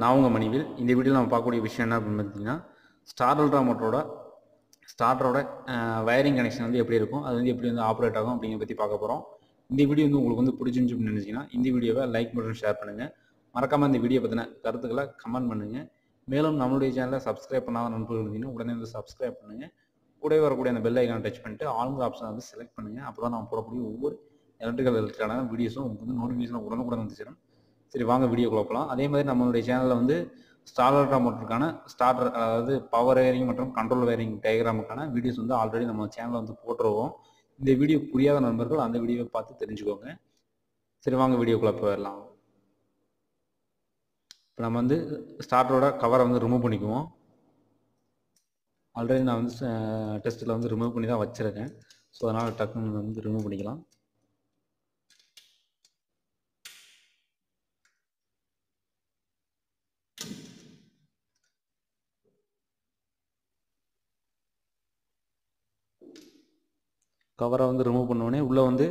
நான் உங்கள் மணிவில். இந்த வீடியோவில் நம்ம பார்க்கக்கூடிய விஷயம் என்ன அப்படின்னு பார்த்தீங்கன்னா, ஸ்டார் அல்ட்ரா மோட்டரோட ஸ்டார்டரோட வயரிங் கனெக்ஷன் வந்து எப்படி இருக்கும், அது வந்து எப்படி வந்து ஆப்ரேட் ஆகும் அப்படிங்கிற பற்றி பார்க்க போகிறோம். இந்த வீடியோ வந்து உங்களுக்கு வந்து பிடிச்சிருந்துச்சு அப்படின்னு நினச்சிங்கன்னா இந்த வீடியோவை லைக் மற்றும் ஷேர் பண்ணுங்கள். மறக்காமல் இந்த வீடியோ பற்றின கருத்துக்களை கமெண்ட் பண்ணுங்கள். மேலும் நம்மளுடைய சேனலை சப்ஸ்கிரைப் பண்ணாத நண்பர்கள் இருந்தீங்கன்னா உடனே வந்து சப்ஸ்கிரைப் பண்ணுங்கள். கூடவே வரக்கூடிய அந்த பெல் ஐக்கானை டச் பண்ணிட்டு ஆளுங்கிற ஆப்ஷனை வந்து செலக்ட் பண்ணுங்கள். அப்போ தான் நம்ம போடக்கூடிய ஒவ்வொரு எலக்ட்ரிக்கல் ரிலேட்டடான வீடியோஸும் உங்களுக்கு வந்து நோட்டிஃபிகேஷன் உடனுக்குடன் வந்து சேரும். சரி, வாங்க வீடியோக்குள்ள போகலாம். அதே மாதிரி நம்மளுடைய சேனலில் வந்து ஸ்டார் அல்ட்ரா மோட்டருக்கான ஸ்டார்டர், அதாவது பவர் வயரிங் மற்றும் கண்ட்ரோல் வயரிங் டயக்ராமுக்கான வீடியோஸ் வந்து ஆல்ரெடி நம்ம சேனலில் வந்து போட்டுருவோம். இந்த வீடியோ புரியாத நண்பர்கள் அந்த வீடியோவை பார்த்து தெரிஞ்சுக்கோங்க. சரி, வாங்க வீடியோக்குள்ள போயிடலாம். இப்போ நம்ம வந்து ஸ்டார்டரோட கவரை வந்து ரிமூவ் பண்ணிக்குவோம். ஆல்ரெடி நான் வந்து டெஸ்ட்டில் வந்து ரிமூவ் பண்ணி தான் வச்சுருக்கேன். ஸோ அதனால் டக்குன்னு வந்து ரிமூவ் பண்ணிக்கலாம். கவரை வந்து ரிமூவ் பண்ணோடனே உள்ளே வந்து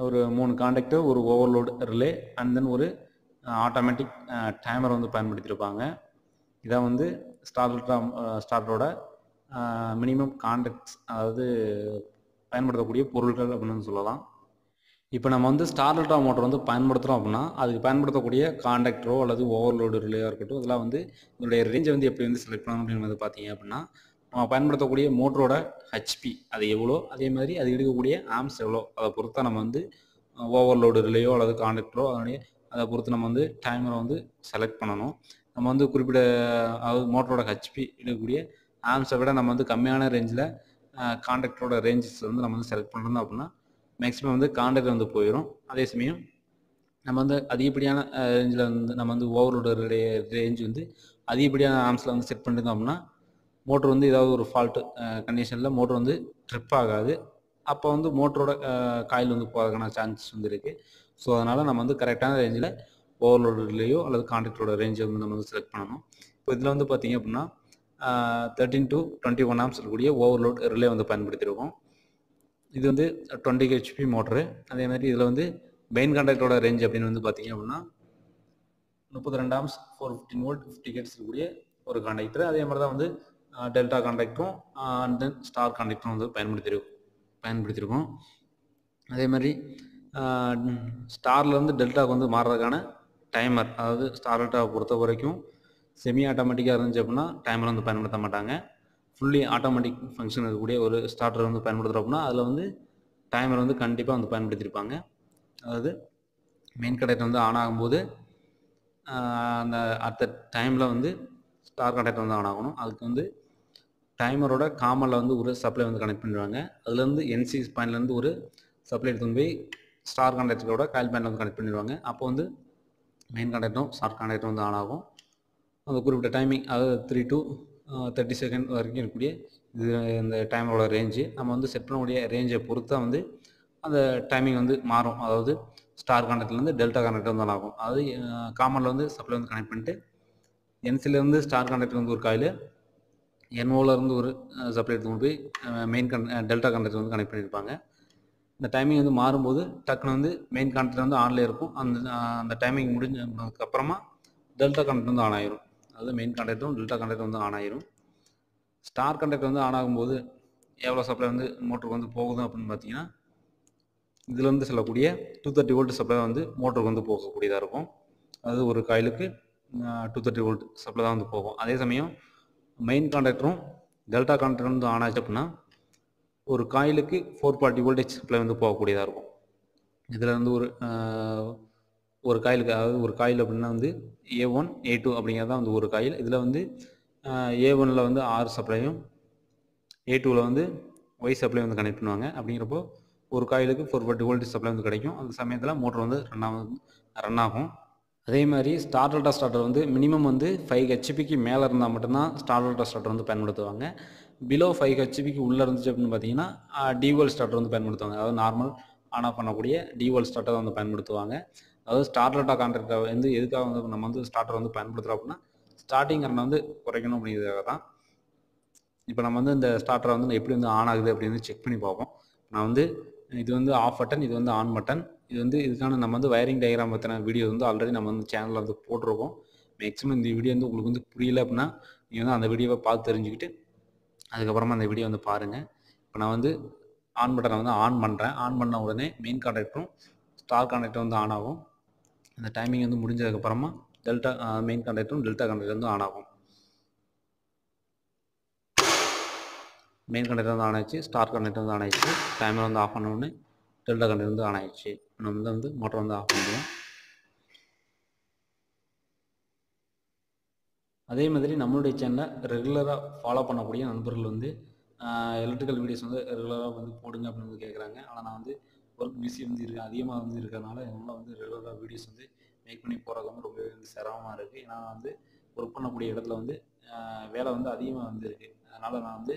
ஒரு 3 காண்டாக்டர், ஒரு ஓவர்லோடு ரிலே அண்ட் தென் ஒரு ஆட்டோமேட்டிக் டைமர் வந்து பயன்படுத்தியிருப்பாங்க. இதான் வந்து ஸ்டார்டரோட மினிமம் காண்டாக்ட்ஸ், அதாவது பயன்படுத்தக்கூடிய பொருட்கள் அப்படின்னு சொல்லலாம். இப்போ நம்ம வந்து ஸ்டார் அல்ட்ரா மோட்டர் வந்து பயன்படுத்துகிறோம் அப்படின்னா அதுக்கு பயன்படுத்தக்கூடிய காண்டாக்டரோ அல்லது ஓவர்லோடு ரிலேயாக இருக்கட்டும், இதெல்லாம் வந்து இதனுடைய ரேஞ்சை வந்து எப்படி வந்து செலக்ட் பண்ணணும் அப்படின்னு பார்த்தீங்க அப்படின்னா, நம்ம பயன்படுத்தக்கூடிய மோட்டரோட ஹெச்பி அது எவ்வளோ, அதே மாதிரி அது எடுக்கக்கூடிய ஆம்ஸ் எவ்வளோ, அதை பொறுத்தா நம்ம வந்து ஓவர்லோடு ரிலேயோ அல்லது காண்டாக்டரோ அதை பொறுத்து நம்ம வந்து டைமரை வந்து செலக்ட் பண்ணணும். நம்ம வந்து குறிப்பிட்ட, அதாவது மோட்டரோட ஹெச்பி எடுக்கக்கூடிய ஆம்ஸை விட நம்ம வந்து கம்மியான ரேஞ்சில் காண்டாக்டரோட ரேஞ்சஸ் வந்து நம்ம வந்து செலக்ட் பண்ணுறோம் அப்படின்னா மேக்ஸிமம் வந்து காண்டாக்ட் வந்து போயிடும். அதே சமயம் நம்ம வந்து அதிகப்படியான ரேஞ்சில் வந்து நம்ம வந்து ஓவர்லோடு ரேஞ்ச் வந்து அதிகப்படியான ஆம்ஸில் வந்து செட் பண்ணியிருந்தோம் அப்படின்னா மோட்ரு வந்து ஏதாவது ஒரு ஃபால்ட்டு கண்டிஷனில் மோட்ரு வந்து ட்ரிப் ஆகாது. அப்போ வந்து மோட்டரோட காயில் வந்து போகிறதுக்கான சான்சஸ் வந்து இருக்குது. ஸோ அதனால் நம்ம வந்து கரெக்டான ரேஞ்சில் ஓவர்லோடு ரிலேயோ அல்லது காண்டாக்டரோட ரேஞ்சை வந்து நம்ம வந்து செலக்ட் பண்ணணும். இப்போ இதில் வந்து பார்த்திங்க அப்படின்னா 13 to 21 ஆம்ஸ் இருக்கக்கூடிய ஓவர்லோட் ரிலே வந்து பயன்படுத்தியிருக்கோம். இது வந்து 20 ஹெச்பி மோட்ரு. அதே மாதிரி இதில் வந்து மெயின் காண்டாக்டரோட ரேஞ்ச் அப்படின்னு வந்து பார்த்திங்க அப்படின்னா 32 ஆம்ஸ் 415 வோல்ட் 50 ஹெர்ட்ஸ் இருக்கக்கூடிய ஒரு காண்டாக்டர். அதே மாதிரி தான் வந்து டெல்டா காண்டாக்டரும் அண்ட் தென் ஸ்டார் காண்டாக்டரும் வந்து பயன்படுத்தியிருக்கோம். அதே மாதிரி ஸ்டார்லேருந்து டெல்டாவுக்கு வந்து மாறுறதுக்கான டைமர், அதாவது ஸ்டார் டெல்டாவை பொறுத்த வரைக்கும் செமி ஆட்டோமேட்டிக்காக இருந்துச்சு அப்படின்னா டைமர் வந்து பயன்படுத்த மாட்டாங்க. ஃபுல்லி ஆட்டோமேட்டிக் ஃபங்க்ஷன் இருக்கக்கூடிய ஒரு ஸ்டார்டர் வந்து பயன்படுத்துகிறோம் அப்படின்னா அதில் வந்து டைமர் வந்து கண்டிப்பாக வந்து பயன்படுத்தியிருப்பாங்க. அதாவது மெயின் காண்டாக்டர் வந்து ஆன் ஆகும்போது அந்த அட் த டைமில் வந்து ஸ்டார் காண்டாக்டர் வந்து ஆன் ஆகணும். அதுக்கு வந்து டைமரோட காமனில் வந்து ஒரு சப்ளை வந்து கனெக்ட் பண்ணிடுவாங்க. அதுலேருந்து NC பாயிண்ட்லேருந்து ஒரு சப்ளை எடுத்துன்னு போய் ஸ்டார் காண்டாக்டரோட காயில் பாயிண்டில் வந்து கனெக்ட் பண்ணிடுவாங்க. அப்போ வந்து மெயின் காண்டாக்டரும் ஸ்டார் காண்டாக்டரும் வந்து ஆன் ஆகும். அந்த குறிப்பிட்ட டைமிங், அதாவது 3 to 30 செகண்ட் வரைக்கும் இருக்கக்கூடிய இது இந்த டைமரோட ரேஞ்சு நம்ம வந்து செட் பண்ணக்கூடிய ரேஞ்சை பொறுத்து தான் வந்து அந்த டைமிங் வந்து மாறும். அதாவது ஸ்டார் காண்டாக்ட்லேருந்து டெல்டா காண்டாக்டர் வந்து ஆகும். அதாவது காமனில் வந்து சப்ளை வந்து கனெக்ட் பண்ணிட்டு NCலேருந்து ஸ்டார் காண்டாக்டர் வந்து ஒரு காயில், NOலேருந்து ஒரு சப்ளை எடுத்து போய் மெயின் டெல்டா காண்டாக்டர் வந்து கனெக்ட் பண்ணியிருப்பாங்க. இந்த டைமிங் வந்து மாறும்போது டக்குன்னு வந்து மெயின் காண்டாக்டர் வந்து ஆன்லேயே இருக்கும். அந்த டைமிங் முடிஞ்சதுக்கப்புறமா டெல்டா காண்டாக்டர் வந்து ஆன் ஆகிரும். அதாவது மெயின் காண்டாக்டரும் டெல்டா காண்டாக்டர் வந்து ஆன் ஆகிரும். ஸ்டார் காண்டாக்டர் வந்து ஆன் ஆகும்போது எவ்வளோ சப்ளை வந்து மோட்டருக்கு வந்து போகுது அப்படின்னு பார்த்தீங்கன்னா இதுலேருந்து செல்லக்கூடிய 230 வோல்ட் சப்ளை வந்து மோட்டருக்கு வந்து போகக்கூடியதாக இருக்கும். அதாவது ஒரு காயிலுக்கு 230 வோல்ட் சப்ளை தான் வந்து போகும். அதே சமயம் மெயின் காண்டாக்டரும் டெல்டா காண்டாக்டர் வந்து ஆன் ஆச்சு அப்படின்னா ஒரு காயிலுக்கு 440 வோல்டேஜ் சப்ளை வந்து போகக்கூடியதாக இருக்கும். இதில் வந்து ஒரு காயிலுக்கு, அதாவது ஒரு காயில் அப்படின்னா வந்து A1 A2 அப்படிங்கிறது தான் வந்து ஒரு காயில். இதில் வந்து A1ல் வந்து R சப்ளையும் A2வில் வந்து ஒய் சப்ளை வந்து கனெக்ட் பண்ணுவாங்க. அப்படிங்கிறப்போ ஒரு காயிலுக்கு 440 வோல்டேஜ் சப்ளை வந்து கிடைக்கும். அந்த சமயத்தில் மோட்டர் வந்து ரன் ஆகும். அதே மாதிரி ஸ்டார் டெல்டா ஸ்டார்டர் வந்து மினிமம் வந்து 5 ஹெச்பிக்கு மேலே இருந்தால் மட்டும்தான் ஸ்டார் டெல்டா ஸ்டார்டர் வந்து பயன்படுத்துவாங்க. பிலோ 5 ஹெச்பிக்கு உள்ளே இருந்துச்சு அப்படின்னு பார்த்தீங்கன்னா டிவோல் ஸ்டார்டர் வந்து பயன்படுத்துவாங்க. அதாவது நார்மல் ஆன் ஆஃப் பண்ணக்கூடிய டிவோல் ஸ்டார்டர் வந்து பயன்படுத்துவாங்க. அதாவது ஸ்டார் டெல்டா கான்ட்ராக்டை வந்து எதுக்காக வந்து நம்ம வந்து ஸ்டார்டர் வந்து பயன்படுத்துகிறோம் அப்படின்னா ஸ்டார்டிங் கரண்ட் வந்து குறைக்கணும் அப்படிங்கிறதுக்காக தான். இப்போ நம்ம வந்து இந்த ஸ்டார்டரை வந்து எப்படி வந்து ஆன் ஆகுது அப்படின்னு செக் பண்ணி பார்ப்போம். நான் வந்து இது வந்து ஆஃப் பட்டன், இது வந்து ஆன் பட்டன். இது வந்து இதுக்கான நம்ம வந்து வயரிங் டயக்ராம் பற்றின வீடியோ வந்து ஆல்ரெடி நம்ம வந்து சேனலில் வந்து போட்டிருக்கோம். மேக்ஸிமம் இந்த வீடியோ வந்து உங்களுக்கு வந்து புரியல அப்படின்னா நீங்கள் வந்து அந்த வீடியோவை பார்த்து தெரிஞ்சுக்கிட்டு அதுக்கப்புறமா அந்த வீடியோ வந்து பாருங்கள். இப்போ நான் வந்து ஆன் பட்டனை வந்து ஆன் பண்ணுறேன். ஆன் பண்ண உடனே மெயின் கான்டாக்டரும் ஸ்டார் கான்டாக்டும் வந்து ஆன் ஆகும். அந்த டைமிங் வந்து முடிஞ்சதுக்கப்புறமா டெல்டா மெயின் கான்டாக்டும் டெல்டா கான்டாக்ட் வந்து ஆன் ஆகும். மெயின் கான்டாக்ட் வந்து ஆன் ஆயிடுச்சு, ஸ்டார் கான்டாக்ட் வந்து ஆன் ஆயிடுச்சு. டைமர் வந்து ஆஃப் பண்ண உடனே டெல்டா கான்டாக்ட் வந்து ஆன் ஆயிடுச்சு. நம்ம வந்து மோட்டர் வந்து ஆஃப் பண்ணுவோம். அதே மாதிரி நம்மளுடைய சேனலை ரெகுலராக ஃபாலோ பண்ணக்கூடிய நண்பர்கள் வந்து எலக்ட்ரிக்கல் வீடியோஸ் வந்து ரெகுலராக வந்து போடுங்க அப்படின்னு வந்து கேட்குறாங்க. ஆனால் நான் வந்து ஒர்க் பிஸி வந்து அதிகமாக வந்து இருக்கிறதுனால என்னால் வந்து ரெகுலராக வீடியோஸ் வந்து மேக் பண்ணி போகிறது வந்து ரொம்பவே வந்து சிரமமாக இருக்குது. ஏன்னா நான் வந்து ஒர்க் பண்ணக்கூடிய இடத்துல வந்து வேலை வந்து அதிகமாக வந்து இருக்குது. அதனால் நான் வந்து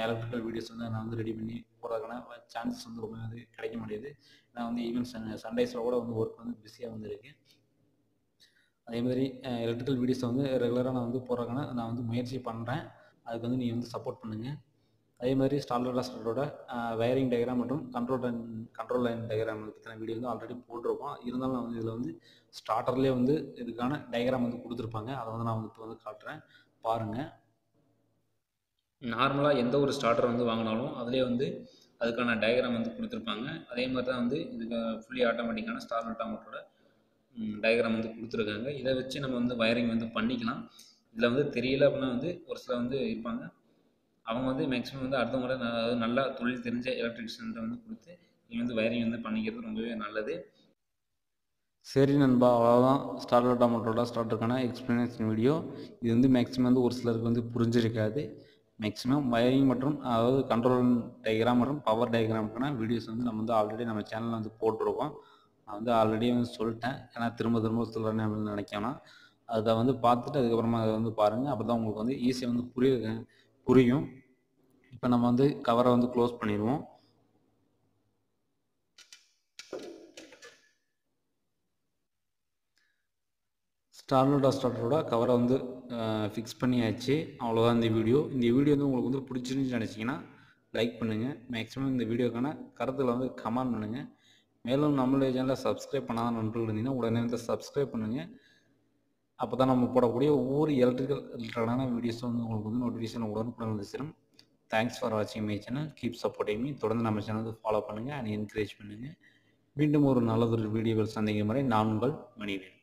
எலக்ட்ரிக்கல் வீடியோஸ் வந்து நான் வந்து ரெடி பண்ணி போகிறதுக்கான சான்சஸ் வந்து ரொம்ப வந்து கிடைக்க முடியாது. நான் வந்து ஈவன் சண்டேஸில் கூட வந்து ஒர்க் வந்து பிஸியாக வந்து இருக்குது. அதே மாதிரி எலக்ட்ரிக்கல் வீடியோஸை வந்து ரெகுலராக நான் வந்து போடுறதுக்கான நான் வந்து முயற்சி பண்ணுறேன். அதுக்கு வந்து நீங்கள் வந்து சப்போர்ட் பண்ணுங்கள். அதே மாதிரி ஸ்டார்டரோட வயரிங் டயக்ராம் மற்றும் கண்ட்ரோல் லைன் டயக்ராம் பற்றின வீடியோ வந்து ஆல்ரெடி போட்டிருக்கோம். இருந்தாலும் நான் வந்து இதில் வந்து ஸ்டார்டர்லேயே வந்து இதுக்கான டயக்ராம் வந்து கொடுத்துருப்பாங்க. அதை வந்து நான் வந்து இப்போ வந்து காட்டுறேன், பாருங்கள். நார்மலாக எந்த ஒரு ஸ்டார்டர் வந்து வாங்கினாலும் அதிலே வந்து அதுக்கான டயக்ராம் வந்து கொடுத்துருப்பாங்க. அதே மாதிரி தான் வந்து இதுக்கு ஃபுல்லி ஆட்டோமேட்டிக்கான ஸ்டார்டர் மோட்டரோட டயக்ராம் வந்து கொடுத்துருக்காங்க. இதை வச்சு நம்ம வந்து வயரிங் வந்து பண்ணிக்கலாம். இதில் வந்து தெரியல அப்படின்னா வந்து ஒரு சிலர் வந்து இருப்பாங்க, அவங்க வந்து மேக்ஸிமம் வந்து அடுத்தவங்கள அதாவது நல்லா தொழில் தெரிஞ்ச எலக்ட்ரிஷியன்ட்ட வந்து கொடுத்து நீங்கள் வந்து வயரிங் வந்து பண்ணிக்கிறது ரொம்பவே நல்லது. சரி நண்பா, அவ்வளோதான் ஸ்டார்டர் மோட்டரோட ஸ்டார்டருக்கான எக்ஸ்ப்ளனேஷன் வீடியோ. இது வந்து மேக்ஸிமம் வந்து ஒரு சிலருக்கு வந்து புரிஞ்சிருக்காது. மேக்ஸிமம் வயரிங் மற்றும் அதாவது கண்ட்ரோல் டயக்ராம் மற்றும் பவர் டயக்ராமுக்கான வீடியோஸ் வந்து நம்ம வந்து ஆல்ரெடி நம்ம சேனலில் வந்து போட்டிருக்கோம். நான் வந்து ஆல்ரெடி வந்து சொல்லிட்டேன், ஏன்னா திரும்ப திரும்ப சொல்கிறேன்னு அப்படின்னு நினைக்கலாம். அதை வந்து பார்த்துட்டு அதுக்கப்புறமா அதை வந்து பாருங்கள். அப்போ தான் உங்களுக்கு வந்து ஈஸியாக வந்து புரியும். இப்போ நம்ம வந்து கவரை வந்து க்ளோஸ் பண்ணிடுவோம். ஸ்டார்டரோட கவரை வந்து ஃபிக்ஸ் பண்ணியாச்சு. அவ்வளோதான் இந்த வீடியோ. இந்த வீடியோ வந்து உங்களுக்கு வந்து பிடிச்சிருந்துச்சு நினச்சிங்கன்னா லைக் பண்ணுங்கள். மேக்ஸிமம் இந்த வீடியோக்கான கருத்தில் வந்து கமெண்ட் பண்ணுங்கள். மேலும் நம்மளுடைய சேனலை சப்ஸ்கிரைப் பண்ணாத நண்பர்கள் இருந்தீங்கன்னா உடனே வந்து சப்ஸ்கிரைப் பண்ணுங்கள். அப்போ தான் நம்ம போடக்கூடிய ஒவ்வொரு எலக்ட்ரிக்கல் ரிலேட்டடான வீடியோஸும் வந்து உங்களுக்கு வந்து நோட்டிஃபிகேஷன் உடனுக்குடன் வந்து சேரும். தேங்க்ஸ் ஃபார் வாட்சிங் my channel. Keep supporting me. தொடர்ந்து நம்ம சேனல் வந்து ஃபாலோ பண்ணுங்கள் அண்ட் என்கரேஜ் பண்ணுங்கள். மீண்டும் ஒரு நல்லதொரு வீடியோவில் சந்திக்கும் வரை நான் உங்கள் மணிவேல்.